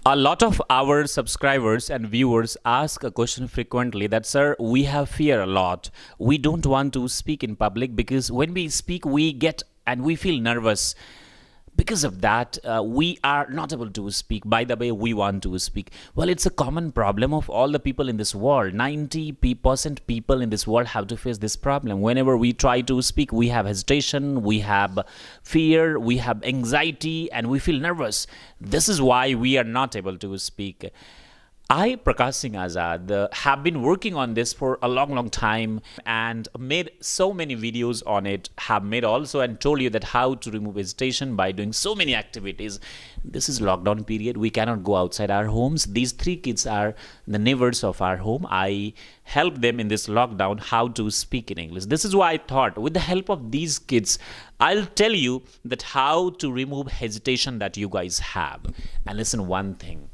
A lot of our subscribers and viewers ask a question frequently that, sir, we have fear a lot. We don't want to speak in public because when we speak, we get and we feel nervous. Because of that, we are not able to speak. By the way, we want to speak. Well, it's a common problem of all the people in this world. 90% people in this world have to face this problem. Whenever we try to speak, we have hesitation, we have fear, we have anxiety, and we feel nervous. This is why we are not able to speak. I, Prakash Singh Azad, have been working on this for a long time and made so many videos on it, have made also and told you that how to remove hesitation by doing so many activities. This is lockdown period. We cannot go outside our homes. These three kids are the neighbors of our home. I helped them in this lockdown how to speak in English. This is why I thought with the help of these kids, I'll tell you that how to remove hesitation that you guys have. And listen one thing.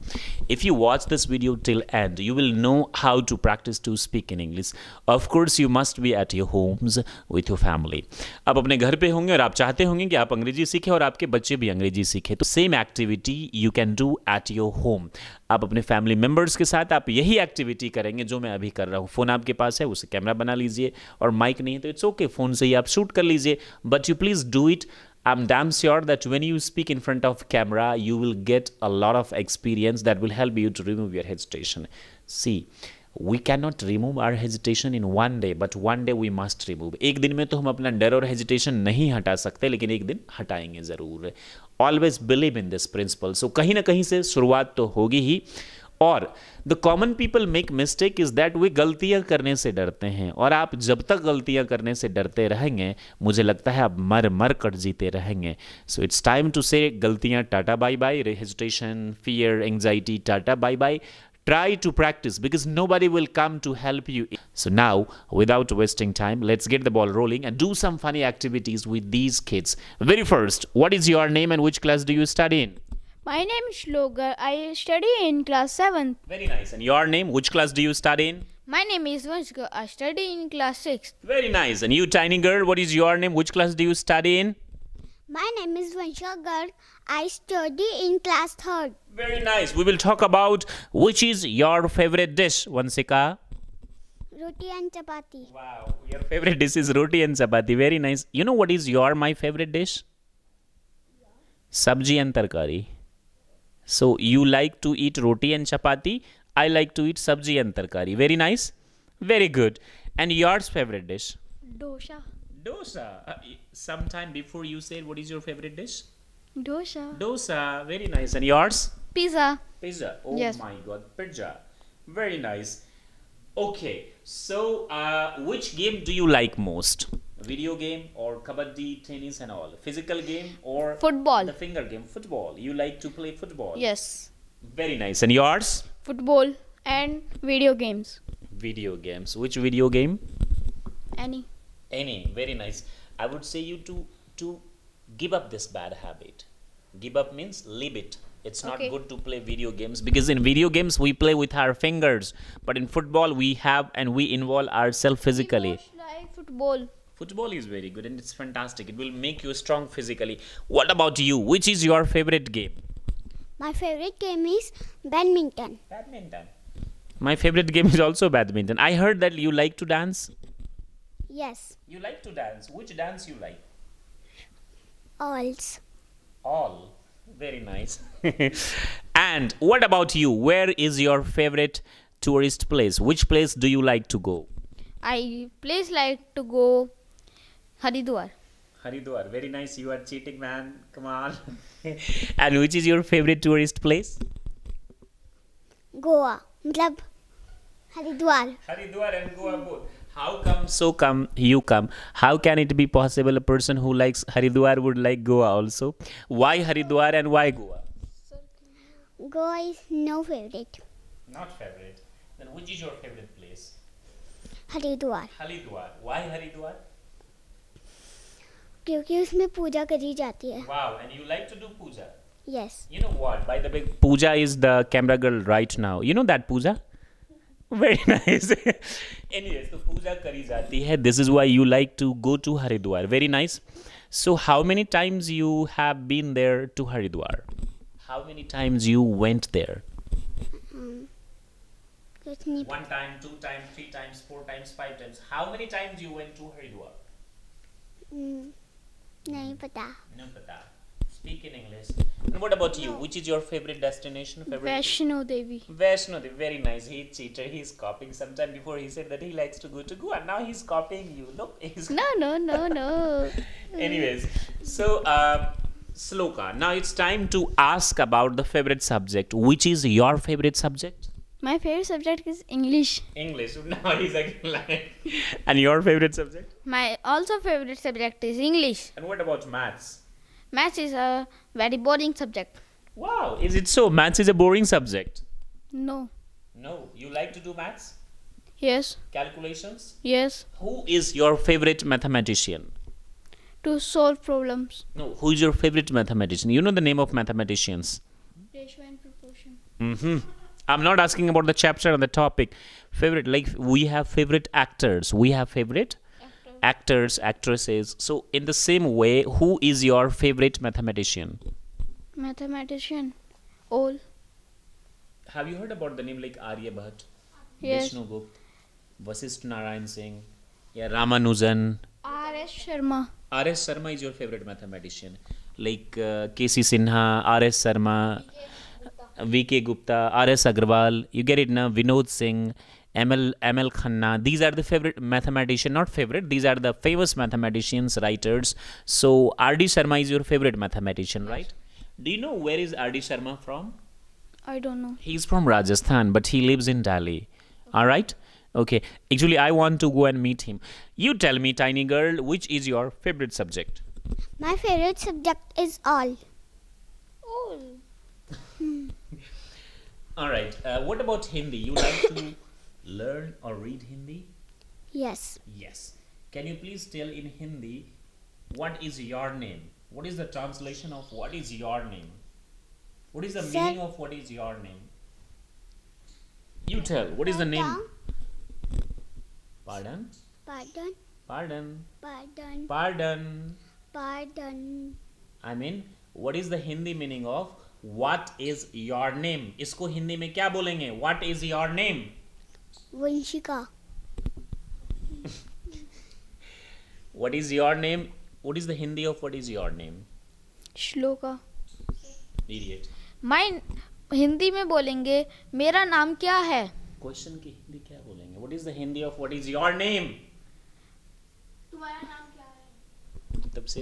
If you watch this video till end, you will know how to practice to speak in English. Of course, you must be at your homes with your family. आप अपने घर पे होंगे और आप चाहते होंगे कि आप अंग्रेजी सीखें और आपके बच्चे भी अंग्रेजी सीखें. तो same activity you can do at your home. आप अपने फैमिली मेंबर्स के साथ आप यही एक्टिविटी करेंगे जो मैं अभी कर रहा हूँ. फ़ोन आपके पास है, उसे कैमरा बना लीजिए और माइक नहीं है तो इट्स ओके, फ़ोन से ही आप शूट कर लीजिए. But you please do it. I'm damn sure that when you speak in front of camera, you will get a lot of experience that will help you to remove your hesitation. See, we cannot remove our hesitation in one day, but one day we must remove. एक दिन में तो हम अपना डर और hesitation नहीं हटा सकते, लेकिन एक दिन हटाएंगे ज़रूर. Always believe in this principle. So कहीं ना कहीं से शुरुआत तो होगी ही. और the common people make mistake is that way गलतियां करने से डरते हैं. और आप जब तक गलतियां करने से डरते रहेंगे, मुझे लगता है आप मर मर कर जीते रहेंगे. So it's time to say गलतियां tata bye bye, hesitation, fear, anxiety tata bye bye. Try to practice because nobody will come to help you. So now, without wasting time, let's get the ball rolling and do some funny activities with these kids. Very first, what is your name and which class do you study in? My name is Shlogar. I study in class 7th. Very nice. And your name, which class do you study in? My name is Vanshika. I study in class 6th. Very nice. And you, tiny girl, what is your name? Which class do you study in? My name is Vanshika. I study in class 3rd. Very nice. We will talk about which is your favorite dish, Vansika. Roti and chapati. Wow. Your favorite dish is roti and chapati. Very nice. You know what is my favorite dish? Sabji and tarkari. So you like to eat roti and chapati. I like to eat sabji and tarkari. Very nice. Very good. And yours favorite dish? Dosa. Dosa. Sometime before you said what is your favorite dish? Dosa. Dosa. Very nice. And yours? Pizza. Pizza. Oh Yes. my god. Pizza. Very nice. Okay. So which game do you like most? Video game or kabaddi, tennis and all? Physical game or Football. the finger game? Football. You like to play football? Yes. Very nice. And yours? Football and video games. Video games. Which video game? Any. Any. Very nice. I would say you to give up this bad habit. Give up means leave it. It's not Okay. good to play video games because in video games we play with our fingers, but in football we have and we involve ourselves physically. Most like football. Football is very good and it's fantastic. It will make you strong physically. What about you? Which is your favorite game? My favorite game is badminton. Badminton. My favorite game is also badminton. I heard that you like to dance. Yes. You like to dance. Which dance you like? Alls. All. Very nice. And what about you? Where is your favorite tourist place? Which place do you like to go? I place like to go Haridwar. Haridwar. Very nice. You are cheating, man. Come on. And which is your favorite tourist place? Goa. मतलब Haridwar. Haridwar and Goa both. How come? So come, you come. How can it be possible a person who likes Haridwar would like Goa also? Why Haridwar and why Goa? Goa is no favorite. Not favorite. Then which is your favorite place? Haridwar. Haridwar. Why Haridwar? क्योंकि उसमें पूजा करी जाती है. Wow. And you like to do puja? Yes. You know what? By the way, Pooja is the camera girl right now. You know that Pooja? Very nice. Anyways, so Pooja kari jati hai. This is why you like to go to Haridwar. Very nice. So how many times you have been there to Haridwar? How many times you went there? कुछ नहीं 1 time, 2 times, 3 times, 4 times, 5 times. How many times you went to Haridwar? नहीं पता. No pata. Speak in English. And what about you? Which is your favorite destination? Favorite? Vaishno Devi. Vaishno Devi, very nice. He's cheater. He's copying. Sometime before he said that he likes to go to Goa. Now he's copying you. Look, he's No. Anyways, so Sloka, now it's time to ask about the favorite subject. Which is your favorite subject? My favorite subject is English. English. Now he's again lying. And your favorite subject? My also favorite subject is English. And what about maths? Maths is a very boring subject. Wow, is it so? Maths is a boring subject. No. No, you like to do maths? Yes. Calculations? Yes. Who is your favorite mathematician? To solve problems. No, who is your favorite mathematician? You know the name of mathematicians. Ratio and proportion. Mm-hmm. I'm not asking about the chapter or the topic. Favorite, like we have favorite actors. We have favorite actors, actresses. So in the same way, who is your favorite mathematician? Mathematician. All. Have you heard about the name like Aryabhat, Yes. Vishnu Gupta, Vasisth Narayan Singh, yeah, Ramanujan? R.S. Sharma. R.S. Sharma is your favorite mathematician. Like K.C. Sinha, R.S. Sharma, V.K. Gupta, R.S. Agrawal. You get it now? Vinod Singh, M.L. Khanna. These are the favorite mathematician, not favorite. These are the famous mathematicians, writers. So R.D. Sharma is your favorite mathematician, right? Do you know where is R.D. Sharma from? I don't know. He's from Rajasthan, but he lives in Delhi. All right? Okay. Actually, I want to go and meet him. You tell me, tiny girl, which is your favorite subject? My favorite subject is all. All. All right. What about Hindi? You like to learn or read Hindi? Yes. Yes. Can you please tell in Hindi what is your name? What is the translation of what is your name? What is the Sir. meaning of what is your name? You tell. What is the name? Pardon? Pardon. Pardon? Pardon. Pardon? Pardon. I mean, what is the Hindi meaning of what is your name? इसको हिंदी में क्या बोलेंगे? What is your name? Vanshika. What is your name? What is the Hindi of what is your name? Shloka. Idiot. मैं हिंदी में बोलेंगे मेरा नाम क्या है. Question की हिंदी क्या बोलेंगे? What is the Hindi of what is your name? तुम्हारा नाम क्या है? तब से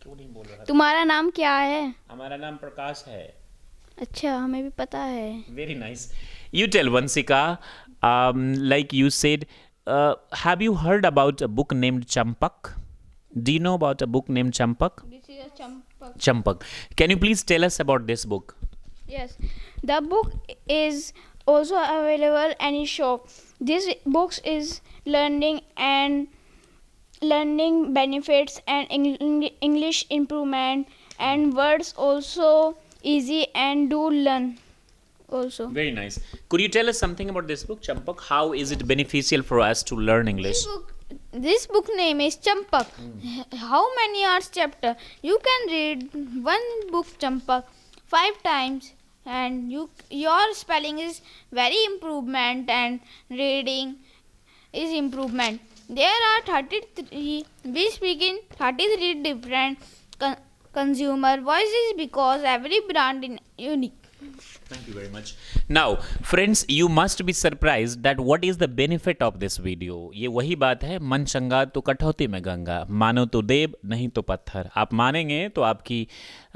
क्यों नहीं बोल रहा? तुम्हारा नाम क्या है? हमारा नाम प्रकाश है. अच्छा हमें भी पता है. Very nice. You tell Vansika, like you said, have you heard about a book named Champak? Do you know about a book named Champak? This is a champak. Champak. Can you please tell us about this book? Yes, the book is also available any shop. This book is learning benefits and English improvement and words also easy and do learn also. Very nice. Could you tell us something about this book, Champak? How is it beneficial for us to learn English? This book name is Champak. How many are chapter? You can read one book Champak 5 times and your spelling is very improvement and reading is improvement. There are 33, we speak in 33 different consumer voices because every brand is unique. Thank you very much. Now, friends, you must be surprised that what is the benefit of this video. ये वही बात है, मन चंगा तो कटौती में गंगा, मानो तो देव नहीं तो पत्थर. आप मानेंगे तो आपकी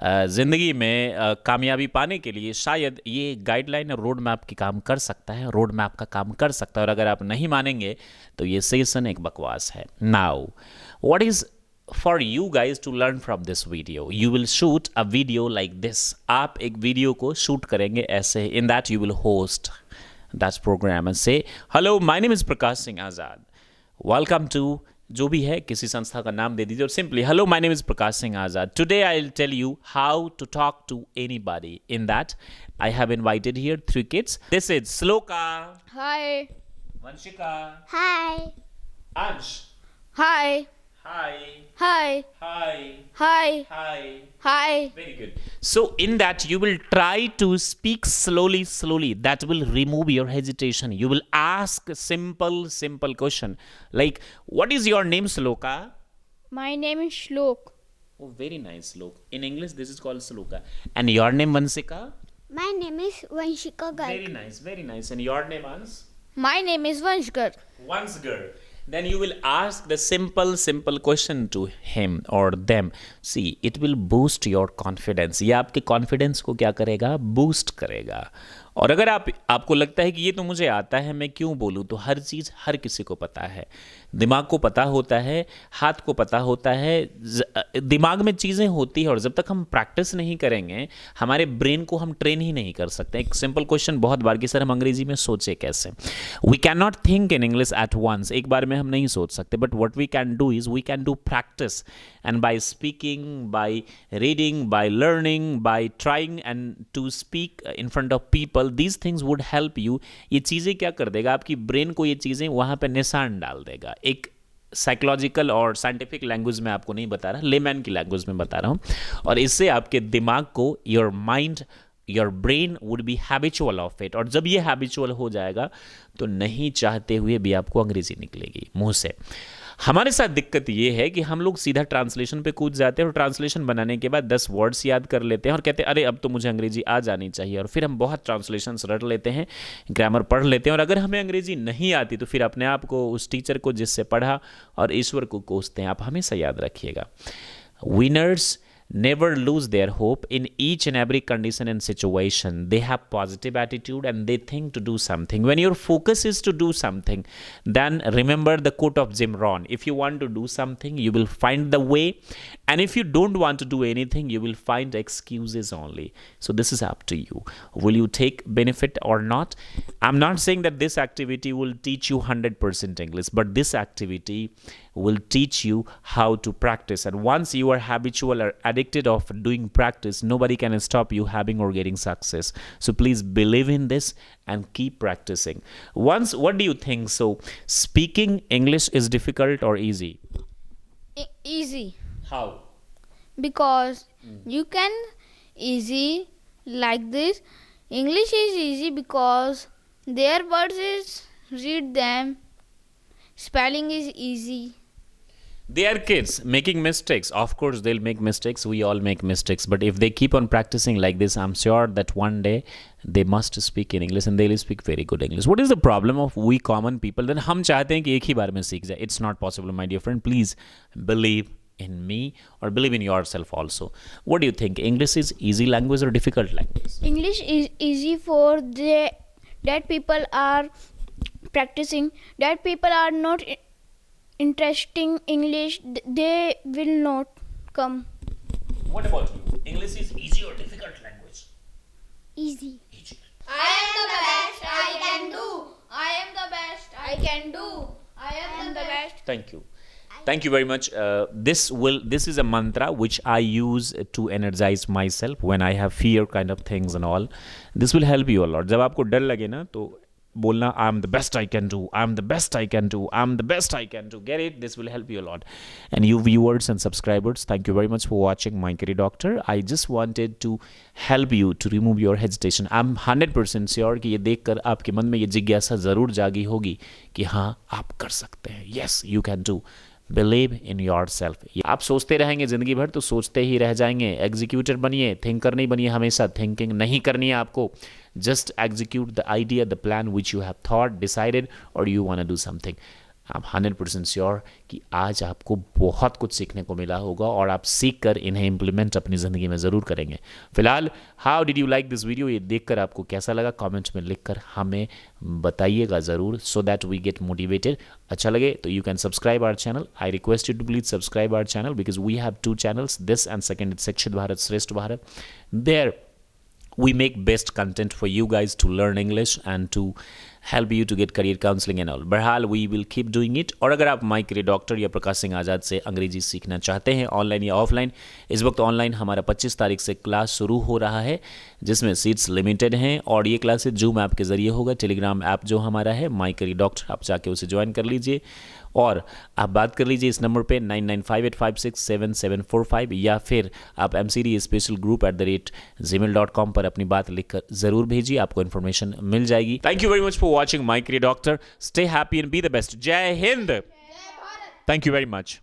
ज़िंदगी में कामयाबी पाने के लिए शायद ये गाइडलाइन और रोड मैप की काम कर सकता है, रोड मैप का काम कर सकता है. और अगर आप नहीं मानेंगे तो ये सेशन एक बकवास है. Now, what is for you guys to learn from this video? You will shoot a video like this. आप एक वीडियो को शूट करेंगे ऐसे. In that you will host that program and say, hello, my name is Prakash Singh Azad. Welcome to जो भी है किसी संस्था का नाम दे दीजिए और simply, hello, my name is Prakash Singh Azad. Today I'll tell you how to talk to anybody. In that, I have invited here 3 kids. This is Sloka, Hi. Vanshika, Hi. Ansh. Hi. Hi. Hi. Hi. Hi. Hi. Hi. Very good. So in that you will try to speak slowly. That will remove your hesitation. You will ask a simple question like, what is your name, Sloka? My name is Shlok. Oh, very nice, Slok. In English, this is called Sloka. And your name, Vansika? My name is Vanshika Very Garg. nice. And your name, Ans? My name is Vanshgar. Once girl. Then you will ask the simple question to him or them. See, it will boost your confidence. ये आपके confidence को क्या करेगा? Boost करेगा. और अगर आपको लगता है कि ये तो मुझे आता है, मैं क्यों बोलूँ, तो हर चीज़ हर किसी को पता है. दिमाग को पता होता है, हाथ को पता होता है, दिमाग में चीज़ें होती हैं और जब तक हम प्रैक्टिस नहीं करेंगे हमारे ब्रेन को हम ट्रेन ही नहीं कर सकते. एक सिंपल क्वेश्चन बहुत बार कि सर हम अंग्रेजी में सोचे कैसे. We can not think in English at once. एक बार में हम नहीं सोच सकते. But what we can do is we can do practice. And by speaking, by reading, by learning, by trying and to speak in front of people, these things would help you. ये चीज़ें क्या कर देगा, आपकी brain को ये चीज़ें वहाँ पे निशान डाल देगा. एक साइकोलॉजिकल और साइंटिफिक लैंग्वेज में आपको नहीं बता रहा, लेमैन की लैंग्वेज में बता रहा हूँ. और इससे आपके दिमाग को, your mind, your brain would be habitual of it. और जब ये हैबिचुअल हो जाएगा तो नहीं चाहते हुए भी आपको अंग्रेजी निकलेगी मुंह से. हमारे साथ दिक्कत ये है कि हम लोग सीधा ट्रांसलेशन पे कूद जाते हैं और ट्रांसलेशन बनाने के बाद 10 वर्ड्स याद कर लेते हैं और कहते हैं अरे अब तो मुझे अंग्रेजी आ जानी चाहिए. और फिर हम बहुत ट्रांसलेशंस रट लेते हैं, ग्रामर पढ़ लेते हैं. और अगर हमें अंग्रेजी नहीं आती तो फिर अपने आप को, उस टीचर को जिससे पढ़ा और ईश्वर को कोसते हैं. आप हमेशा याद रखिएगा, winners never lose their hope in each and every condition and situation. They have positive attitude and they think to do something. When your focus is to do something, then remember the quote of Jim Rohn. If you want to do something, you will find the way. And if you don't want to do anything, you will find excuses only. So this is up to you. Will you take benefit or not? I'm not saying that this activity will teach you 100% English, but this activity will teach you how to practice. And once you are habitual or addicted of doing practice, nobody can stop you having or getting success. So please believe in this and keep practicing. Once, what do you think? So speaking English is difficult or easy? Easy. How? Because you can easy like this. English is easy because their words is read them. Spelling is easy. They are kids making mistakes. Of course, they'll make mistakes. We all make mistakes. But if they keep on practicing like this, I'm sure that one day they must speak in English and they'll speak very good English. What is the problem of we common people? Then हम चाहते हैं कि एक ही बार में सीख जाए. It's not possible, my dear friend. Please believe in me or believe in yourself also. What do you think? English is easy language or difficult language? English is easy for that people are practicing. That people are not interesting English, they will not come. What about you? English is easy or difficult language? Easy. I am the best I can do. I am the best I can do. I am the best. Thank you. Thank you very much. This is a mantra which I use to energize myself when I have fear kind of things and all. This will help you a lot. जब आपको डर लगे ना तो बोलना I am the best I can do, I am the best I can do, I am the best I can do. Get it? This will help you a lot. And you viewers and subscribers, thank you very much for watching My Career Doctor. I just wanted to help you to remove your hesitation. I'm 100% sure कि ये देखकर आपके मन में ये जिज्ञासा ज़रूर जागी होगी कि हाँ आप कर सकते हैं. Yes, you can do. Believe in your self. आप सोचते रहेंगे ज़िंदगी भर तो सोचते ही रह जाएंगे. एग्जीक्यूटर बनिए, थिंकर नहीं बनिए. हमेशा थिंकिंग नहीं करनी है आपको. Just execute the idea, the plan which you have thought, decided और you want to do something. I am 100% sure कि आज आपको बहुत कुछ सीखने को मिला होगा और आप सीख कर इन्हें इम्प्लीमेंट अपनी ज़िंदगी में ज़रूर करेंगे. फिलहाल how did you like this video, ये देखकर आपको कैसा लगा कमेंट्स में लिखकर हमें बताइएगा ज़रूर, so that we get motivated. अच्छा लगे तो you can subscribe our channel. I request you to please subscribe our channel because we have 2 channels, this and second is Shikshit Bharat, Shrestha Bharat. There we make best content for you guys to learn English and to help you to get career counselling and all. बहरहाल we will keep doing it. और अगर आप माई career doctor या प्रकाश सिंह आज़ाद से अंग्रेजी सीखना चाहते हैं ऑनलाइन या ऑफलाइन, इस वक्त ऑनलाइन हमारा 25 तारीख से क्लास शुरू हो रहा है जिसमें सीट्स लिमिटेड हैं और ये क्लासेज जूम ऐप के ज़रिए होगा. टेलीग्राम ऐप जो हमारा है माई करियर डॉक्टर, आप जाके उसे ज्वाइन कर लीजिए और आप बात कर लीजिए इस नंबर पे 9958567745 या फिर आप mcdspecialgroup@gmail.com पर अपनी बात लिखकर ज़रूर भेजिए. आपको इन्फॉर्मेशन मिल जाएगी. Thank you very much for watching my career doctor. Stay happy and be the best. जय हिंद. Thank you very much.